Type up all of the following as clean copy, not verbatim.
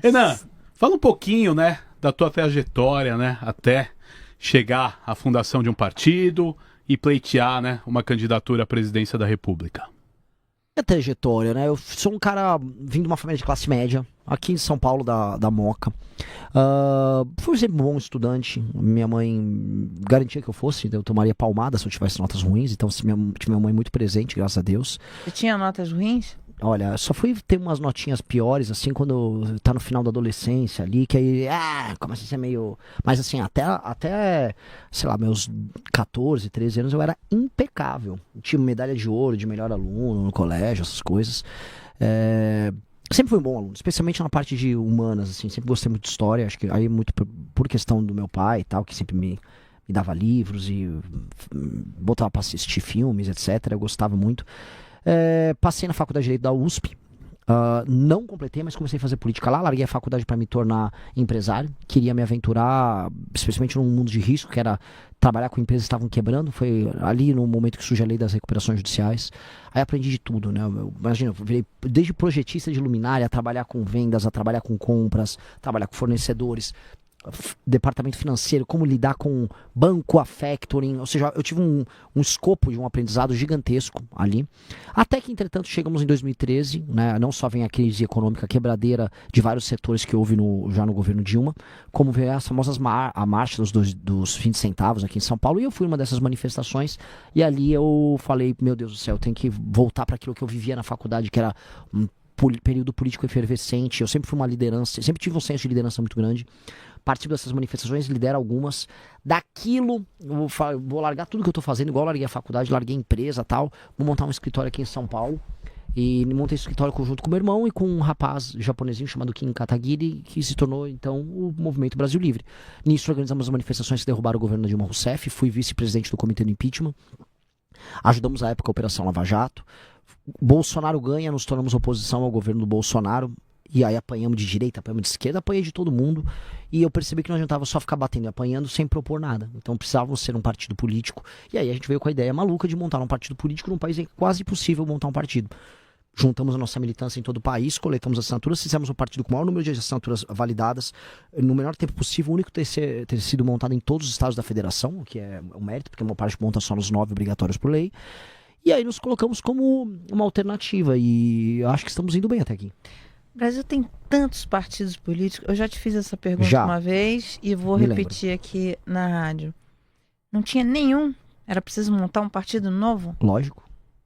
Renan, fala um pouquinho, né, da tua trajetória, né, até chegar à fundação de um partido e pleitear, né, uma candidatura à presidência da República. Minha trajetória, né? Eu sou um cara vindo de uma família de classe média, aqui em São Paulo, da Moca. Fui sempre um bom estudante. Minha mãe garantia que eu fosse, eu tomaria palmada se eu tivesse notas ruins. Então, tive minha mãe muito presente, graças a Deus. Você tinha notas ruins? Olha, só fui ter umas notinhas piores, assim, quando tá no final da adolescência ali, que aí, começa a ser meio... Mas assim, até, sei lá, meus 14, 13 anos eu era impecável. Tinha medalha de ouro, de melhor aluno no colégio, essas coisas. Sempre fui um bom aluno, especialmente na parte de humanas, assim, sempre gostei muito de história, acho que aí muito por questão do meu pai e tal, que sempre me dava livros e botava pra assistir filmes, etc, eu gostava muito. Passei na faculdade de Direito da USP, não completei, mas comecei a fazer política lá, larguei a faculdade para me tornar empresário, queria me aventurar, especialmente num mundo de risco, que era trabalhar com empresas que estavam quebrando, foi ali no momento que surge a lei das recuperações judiciais, aí aprendi de tudo, né, imagina, eu virei desde projetista de luminária, a trabalhar com vendas, a trabalhar com compras, trabalhar com fornecedores, departamento financeiro, como lidar com banco, a factoring, ou seja, eu tive um escopo de um aprendizado gigantesco ali, até que entretanto chegamos em 2013, né, não só vem a crise econômica quebradeira de vários setores que houve já no governo Dilma, como veio as famosas a marcha dos 20 centavos aqui em São Paulo, e eu fui numa dessas manifestações, e ali eu falei, meu Deus do céu, eu tenho que voltar para aquilo que eu vivia na faculdade, que era um período político efervescente, eu sempre fui uma liderança, sempre tive um senso de liderança muito grande, participo dessas manifestações, lidero algumas, daquilo, vou largar tudo que eu tô fazendo, igual eu larguei a faculdade, larguei a empresa e tal, vou montar um escritório aqui em São Paulo, e montei esse escritório conjunto com meu irmão e com um rapaz japonesinho chamado Kim Kataguiri, que se tornou então o Movimento Brasil Livre. Nisso organizamos as manifestações que derrubaram o governo da Dilma Rousseff, fui vice-presidente do Comitê do Impeachment, ajudamos a época a Operação Lava Jato, Bolsonaro ganha, nos tornamos oposição ao governo do Bolsonaro, e aí apanhamos de direita, apanhamos de esquerda, apanhei de todo mundo, e eu percebi que não adiantava só ficar batendo e apanhando sem propor nada. Então precisávamos ser um partido político, e aí a gente veio com a ideia maluca de montar um partido político num país em que é quase impossível montar um partido. Juntamos a nossa militância em todo o país, coletamos assinaturas, fizemos um partido com o maior número de assinaturas validadas, no menor tempo possível, o único ter sido montado em todos os estados da federação, o que é um mérito, porque uma parte monta só nos 9 obrigatórios por lei. E aí nos colocamos como uma alternativa, e acho que estamos indo bem até aqui. O Brasil tem tantos partidos políticos. Eu já te fiz essa pergunta uma vez e vou repetir aqui na rádio. Não tinha nenhum? Era preciso montar um partido novo? Lógico.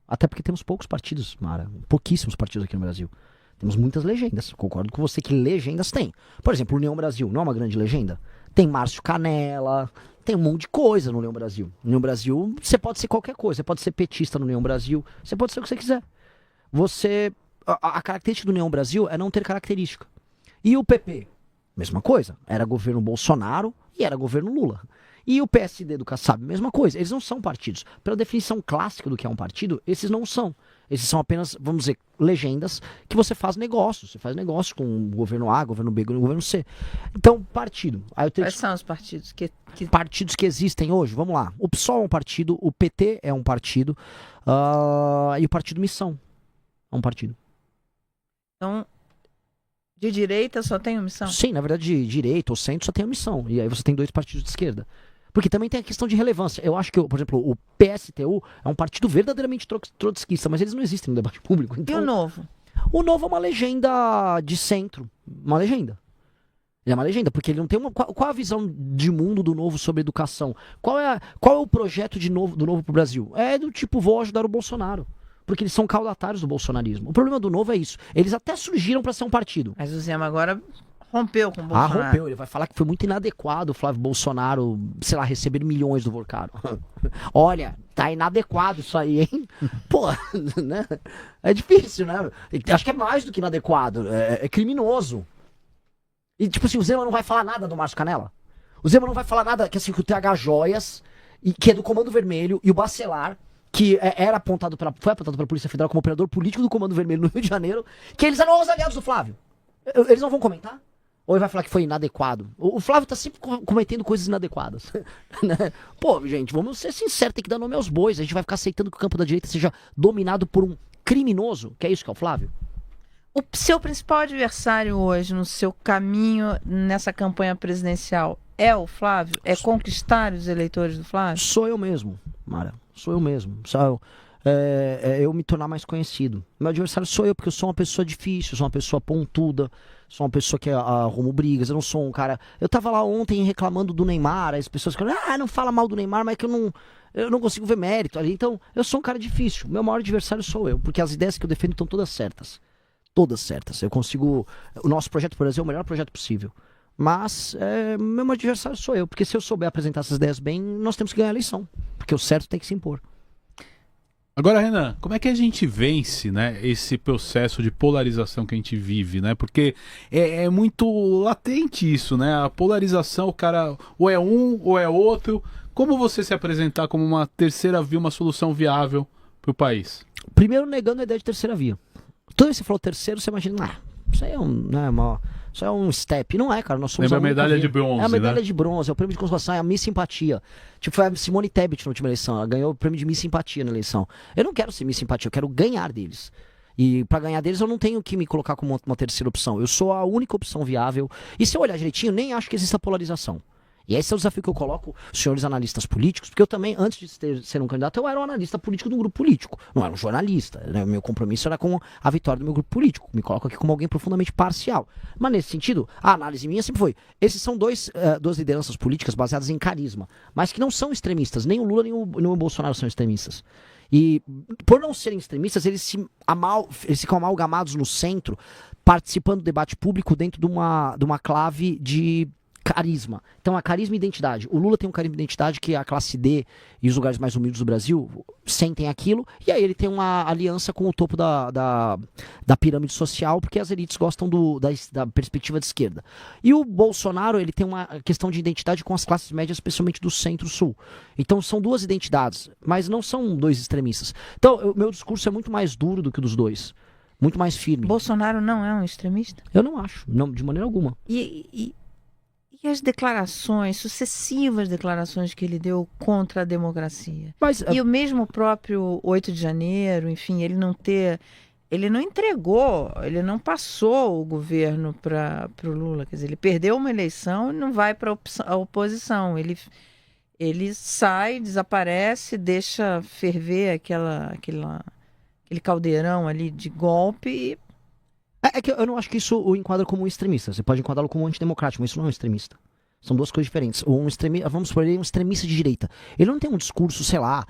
Até porque temos poucos partidos, Mara. Pouquíssimos partidos aqui no Brasil. Temos muitas legendas. Concordo com você que legendas tem. Por exemplo, União Brasil não é uma grande legenda? Tem Márcio Canella, tem um monte de coisa no União Brasil. No União Brasil, você pode ser qualquer coisa. Você pode ser petista no União Brasil. Você pode ser o que você quiser. A característica do União Brasil é não ter característica. E o PP? Mesma coisa. Era governo Bolsonaro e era governo Lula. E o PSD do Kassab? Mesma coisa. Eles não são partidos. Pela definição clássica do que é um partido, esses não são. Esses são apenas, vamos dizer, legendas que você faz negócio. Você faz negócio com o governo A, governo B, governo C. Então, partido. Quais são os partidos que... Partidos que existem hoje? Vamos lá. O PSOL é um partido, o PT é um partido, e o Partido Missão é um partido. Então, de direita só tem omissão? Sim, na verdade, de direita ou centro só tem omissão. E aí você tem 2 partidos de esquerda. Porque também tem a questão de relevância. Eu acho que, por exemplo, o PSTU é um partido verdadeiramente trotskista, mas eles não existem no debate público. Então, e o Novo? O Novo é uma legenda de centro. Uma legenda. Ele é uma legenda, porque ele não tem uma... Qual a visão de mundo do Novo sobre educação? Qual é o projeto do Novo pro Brasil? É do tipo, vou ajudar o Bolsonaro. Porque eles são caudatários do bolsonarismo. O problema do Novo é isso. Eles até surgiram para ser um partido. Mas o Zema agora rompeu com o Bolsonaro. Rompeu. Ele vai falar que foi muito inadequado o Flávio Bolsonaro, sei lá, receber milhões do Vorcaro. Olha, tá inadequado isso aí, hein? Pô, né? É difícil, né? Acho que é mais do que inadequado. É criminoso. E tipo assim, o Zema não vai falar nada do Márcio Canella. O Zema não vai falar nada que assim, que o TH Joias, que é do Comando Vermelho, e o Bacelar, que foi apontado pela Polícia Federal como operador político do Comando Vermelho no Rio de Janeiro, que eles eram os aliados do Flávio. Eles não vão comentar? Ou ele vai falar que foi inadequado? O Flávio tá sempre cometendo coisas inadequadas. Pô, gente, vamos ser sinceros, tem que dar nome aos bois. A gente vai ficar aceitando que o campo da direita seja dominado por um criminoso, que é isso que é o Flávio? O seu principal adversário hoje no seu caminho nessa campanha presidencial é o Flávio? É conquistar os eleitores do Flávio? Sou eu mesmo, Mara. Sou eu mesmo. Eu me tornar mais conhecido. Meu adversário sou eu, porque eu sou uma pessoa difícil, sou uma pessoa pontuda, sou uma pessoa que arrumo brigas, eu não sou um cara... Eu tava lá ontem reclamando do Neymar, as pessoas falam, não fala mal do Neymar, mas é que eu não consigo ver mérito ali. Então, eu sou um cara difícil. Meu maior adversário sou eu, porque as ideias que eu defendo estão todas certas. Todas certas. Eu consigo... O nosso projeto, por exemplo, é o melhor projeto possível. Mas meu adversário sou eu, porque se eu souber apresentar essas ideias bem, nós temos que ganhar a eleição. Porque o certo tem que se impor. Agora, Renan, como é que a gente vence, né, esse processo de polarização que a gente vive, né? Porque é muito latente isso, né? A polarização, o cara ou é um ou é outro. Como você se apresentar como uma terceira via, uma solução viável para o país? Primeiro, negando a ideia de terceira via. Toda vez que você falou terceiro, você imagina, isso aí é isso é um step. Não é, cara. Nós somos lembra a medalha de bronze, é a medalha né? de bronze, é o prêmio de consolação, é a Miss Simpatia. Tipo, foi a Simone Tebet na última eleição. Ela ganhou o prêmio de Miss Simpatia na eleição. Eu não quero ser Miss Simpatia, eu quero ganhar deles. E pra ganhar deles eu não tenho que me colocar como uma terceira opção. Eu sou a única opção viável. E se eu olhar direitinho, nem acho que exista polarização. E esse é o desafio que eu coloco, senhores analistas políticos, porque eu também, antes de ser um candidato, eu era um analista político de um grupo político. Não era um jornalista. Né? O meu compromisso era com a vitória do meu grupo político. Me coloco aqui como alguém profundamente parcial. Mas nesse sentido, a análise minha sempre foi, esses são duas lideranças políticas baseadas em carisma, mas que não são extremistas. Nem o Lula nem o Bolsonaro são extremistas. E por não serem extremistas, eles ficam amalgamados no centro, participando do debate público dentro de uma clave de carisma. Então, a carisma e identidade. O Lula tem um carisma e identidade que a classe D e os lugares mais humildes do Brasil sentem aquilo, e aí ele tem uma aliança com o topo da pirâmide social, porque as elites gostam da perspectiva de esquerda. E o Bolsonaro, ele tem uma questão de identidade com as classes médias, especialmente do centro-sul. Então, são duas identidades, mas não são dois extremistas. Então, meu discurso é muito mais duro do que o dos dois. Muito mais firme. Bolsonaro não é um extremista? Eu não acho, não, de maneira alguma. E as declarações, sucessivas declarações que ele deu contra a democracia. E o mesmo próprio 8 de janeiro, enfim, ele não entregou, ele não passou o governo para o Lula. Quer dizer, ele perdeu uma eleição e não vai para a oposição. Ele sai, desaparece, deixa ferver aquele caldeirão ali de golpe e... É que eu não acho que isso o enquadra como um extremista. Você pode enquadrá-lo como um antidemocrático, mas isso não é um extremista. São duas coisas diferentes. Vamos supor, ele é um extremista de direita. Ele não tem um discurso, sei lá,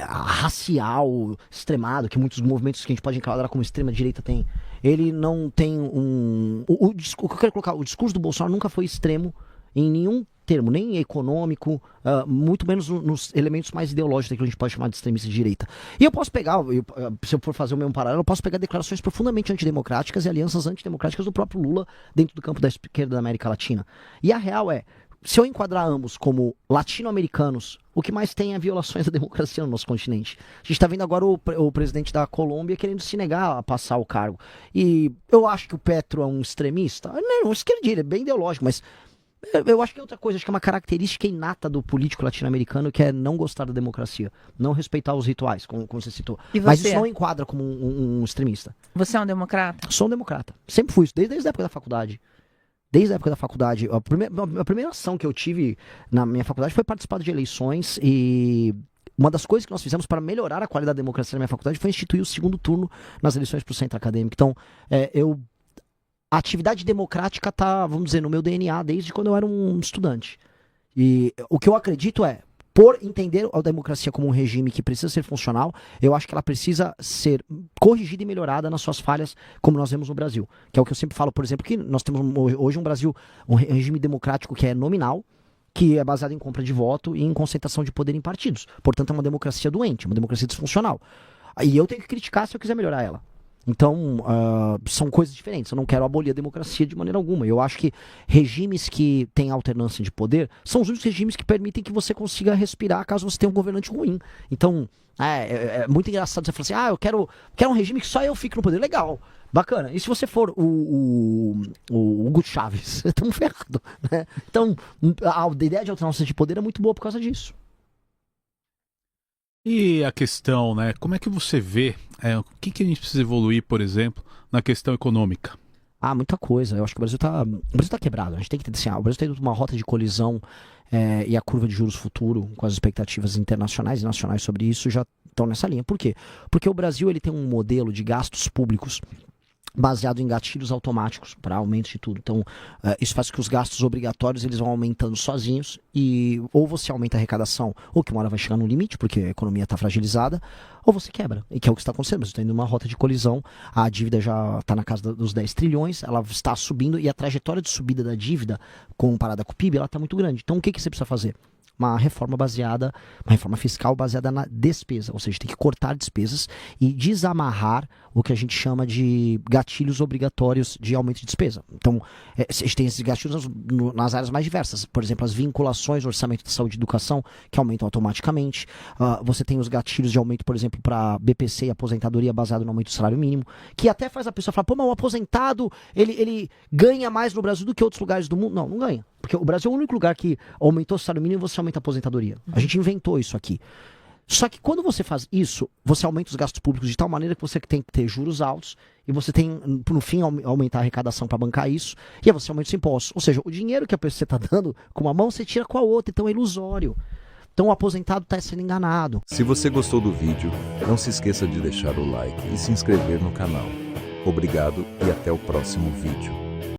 racial, extremado, que muitos movimentos que a gente pode enquadrar como extrema direita tem. Ele não tem o que eu quero colocar, o discurso do Bolsonaro nunca foi extremo em nenhum termo, nem econômico, muito menos nos elementos mais ideológicos daquilo que a gente pode chamar de extremista de direita. E eu posso pegar, se eu for fazer o mesmo paralelo, eu posso pegar declarações profundamente antidemocráticas e alianças antidemocráticas do próprio Lula dentro do campo da esquerda da América Latina. E a real é, se eu enquadrar ambos como latino-americanos, o que mais tem é violações da democracia no nosso continente. A gente está vendo agora o presidente da Colômbia querendo se negar a passar o cargo. E eu acho que o Petro é um extremista. Não, esquerdista, ele é bem ideológico, mas... Eu acho que é outra coisa, acho que é uma característica inata do político latino-americano, que é não gostar da democracia, não respeitar os rituais, como você citou. Mas isso não enquadra como um extremista. Você é um democrata? Sou um democrata. Sempre fui isso, desde a época da faculdade. Desde a época da faculdade. A primeira ação que eu tive na minha faculdade foi participar de eleições e... Uma das coisas que nós fizemos para melhorar a qualidade da democracia na minha faculdade foi instituir o segundo turno nas eleições para o centro acadêmico. Então, a atividade democrática está, vamos dizer, no meu DNA desde quando eu era um estudante. E o que eu acredito é, por entender a democracia como um regime que precisa ser funcional, eu acho que ela precisa ser corrigida e melhorada nas suas falhas, como nós vemos no Brasil. Que é o que eu sempre falo, por exemplo, que nós temos hoje um Brasil, um regime democrático que é nominal, que é baseado em compra de voto e em concentração de poder em partidos. Portanto, é uma democracia doente, uma democracia disfuncional. E eu tenho que criticar se eu quiser melhorar ela. Então, são coisas diferentes. Eu não quero abolir a democracia de maneira alguma. Eu acho que regimes que têm alternância de poder são os únicos regimes que permitem que você consiga respirar caso você tenha um governante ruim. Então, é muito engraçado você falar assim, eu quero um regime que só eu fique no poder. Legal, bacana. E se você for o Hugo Chávez? Estamos ferrados, né? Então, a ideia de alternância de poder é muito boa por causa disso. E a questão, né? Como é que você vê o que a gente precisa evoluir, por exemplo, na questão econômica? Ah, muita coisa. Eu acho que o Brasil tá quebrado. A gente tem que entender assim, o Brasil tem uma rota de colisão e a curva de juros futuro, com as expectativas internacionais e nacionais sobre isso, já estão nessa linha. Por quê? Porque o Brasil ele tem um modelo de gastos públicos baseado em gatilhos automáticos para aumento de tudo. Então, isso faz com que os gastos obrigatórios eles vão aumentando sozinhos e ou você aumenta a arrecadação, ou que uma hora vai chegar no limite, porque a economia está fragilizada, ou você quebra, e que é o que está acontecendo. Você está indo numa rota de colisão, a dívida já está na casa dos 10 trilhões, ela está subindo e a trajetória de subida da dívida comparada com o PIB, ela está muito grande. Então, o que você precisa fazer? Uma reforma fiscal baseada na despesa, ou seja, tem que cortar despesas e desamarrar o que a gente chama de gatilhos obrigatórios de aumento de despesa. Então, a gente tem esses gatilhos nas áreas mais diversas, por exemplo, as vinculações ao orçamento de saúde e educação, que aumentam automaticamente. Você tem os gatilhos de aumento, por exemplo, para BPC e aposentadoria baseado no aumento do salário mínimo, que até faz a pessoa falar, pô, mas o aposentado, ele ganha mais no Brasil do que outros lugares do mundo. Não, não ganha. Porque o Brasil é o único lugar que aumentou o salário mínimo e você aumenta a aposentadoria. A gente inventou isso aqui. Só que quando você faz isso, você aumenta os gastos públicos de tal maneira que você tem que ter juros altos e você tem, no fim, aumentar a arrecadação para bancar isso e aí você aumenta os impostos. Ou seja, o dinheiro que a pessoa está dando com uma mão, você tira com a outra, então é ilusório. Então o aposentado está sendo enganado. Se você gostou do vídeo, não se esqueça de deixar o like e se inscrever no canal. Obrigado e até o próximo vídeo.